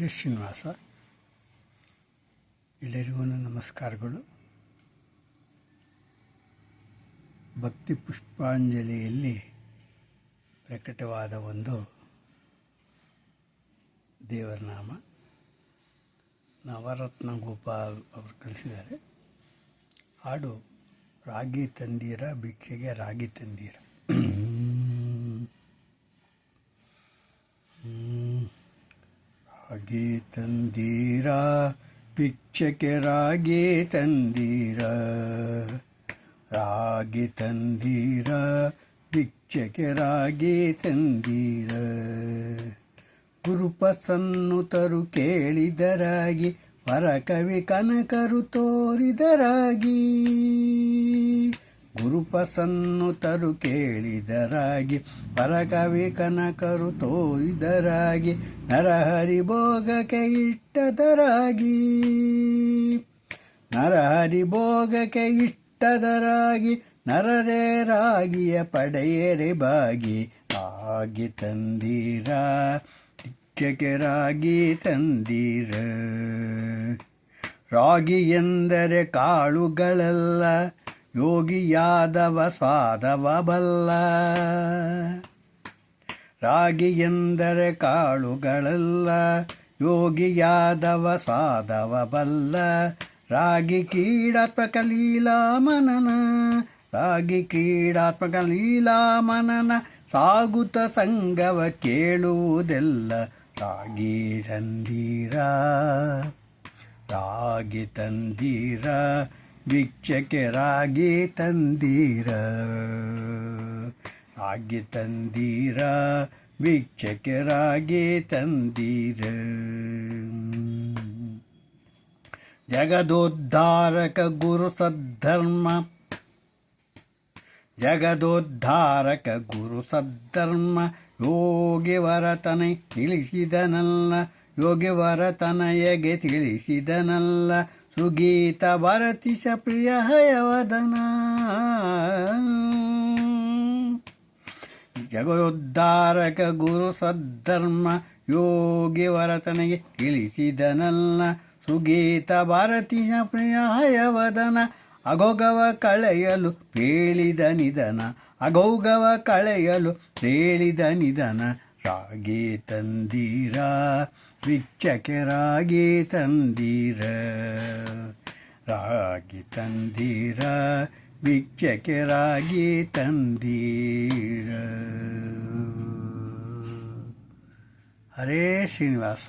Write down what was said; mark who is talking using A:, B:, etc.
A: ಹರೇ ಶ್ರೀನಿವಾಸ. ಎಲ್ಲರಿಗೂ ನಮಸ್ಕಾರಗಳು. ಭಕ್ತಿ ಪುಷ್ಪಾಂಜಲಿಯಲ್ಲಿ ಪ್ರಕಟವಾದ ಒಂದು ದೇವರ ನಾಮ ನವರತ್ನ ಗೋಪಾಲ್ ಅವರು ಕಳಿಸಿದ್ದಾರೆ. ಹಾಡು ರಾಗಿ ತಂದೀರ ಭಿಕ್ಷೆಗೆ ರಾಗಿ ತಂದೀರ. ರಾಗಿ ತಂದೀರ ಭಿಕ್ಷಕ್ಕೆ ರಾಗಿ ತಂದೀರ, ರಾಗಿ ತಂದೀರ ಭಿಕ್ಷಕ್ಕೆ ರಾಗಿ ತಂದೀರ. ಗುರುಪಸನ್ನುತರು ಕೇಳಿದರಾಗಿ, ವರಕವಿ ಕನಕರು ತೋರಿದರಾಗಿ. ಗುರುಪಸನ್ನುತರು ಕೇಳಿದರಾಗಿ, ವರಕವಿ ಕನಕರು ತೋರಿದರಾಗಿ. ನರಹರಿ ಭೋಗಕ್ಕೆ ಇಷ್ಟದರಾಗಿ, ನರಹರಿ ಭೋಗಕ್ಕೆ ಇಷ್ಟದರಾಗಿ. ನರರೇ ರಾಗಿಯ ಪಡೆಯರೆ ಬಾಗಿ, ರಾಗಿ ತಂದೀರ ಭಿಕ್ಷಕ್ಕೆ ರಾಗಿ ತಂದೀರ. ರಾಗಿ ಎಂದರೆ ಕಾಳುಗಳೆಲ್ಲ, ಯೋಗಿಯಾದವ ಸ್ವಾದವ ಬಲ್ಲ. ರಾಗಿ ಎಂದರೆ ಕಾಳುಗಳೆಲ್ಲ, ಯೋಗಿಯಾದವ ಸ್ವಾದವ ಬಲ್ಲ. ರಾಗಿ ಕ್ರೀಡಾತ್ಮಕ ಲೀಲಾ ಮನನ, ರಾಗಿ ಕ್ರೀಡಾತ್ಮಕ ಲೀಲಾ ಮನನ. ಸಾಗುತ್ತ ಸಂಗವ ಕೇಳುವುದೆಲ್ಲ, ರಾಗಿ ತಂದೀರ ರಾಗಿ ತಂದೀರ ಭಿಕ್ಷಕ್ಕೆ ರಾಗಿ ತಂದೀರ. ರಾಗಿ ತಂದೀರ ಭಿಕ್ಷಕ್ಕೆ ರಾಗಿ ತಂದೀರ. ಜಗದೋದ್ಧಾರಕ ಗುರು ಸದ್ಧರ್ಮ, ಜಗದೋದ್ಧಾರಕ ಗುರು ಸದ್ಧರ್ಮ. ಯೋಗಿ ವರತನೈ ತಿಳಿಸಿದನಲ್ಲ, ಯೋಗಿ ವರತನಯಗೆ ತಿಳಿಸಿದನಲ್ಲ. ಸುಗೀತ ಭರತಿಶ ಪ್ರಿಯ ಹಯವದನ. ಜಗದೋದ್ಧಾರಕ ಗುರು ಸದ್ಧರ್ಮ, ಯೋಗಿ ವರತನಿಗೆ ತಿಳಿಸಿದನಲ್ಲ. ಸುಗೀತ ಭಾರತೀಶ ಪ್ರಿಯ ಹಯವದನ. ಅಘೋಗವ ಕಳೆಯಲು ಹೇಳಿದ ನಿಧನ, ಅಘೋಗವ ಕಳೆಯಲು ಹೇಳಿದ ನಿಧನ. ರಾಗಿ ತಂದೀರ ಭಿಕ್ಷಕ್ಕೆ ರಾಗಿ ತಂದೀರ, ರಾಗಿ ತಂದೀರ ಭಿಕ್ಷಕ್ಕೆ ರಾಗಿ ತಂದೀರ. ಹರೇ ಶ್ರೀನಿವಾಸ.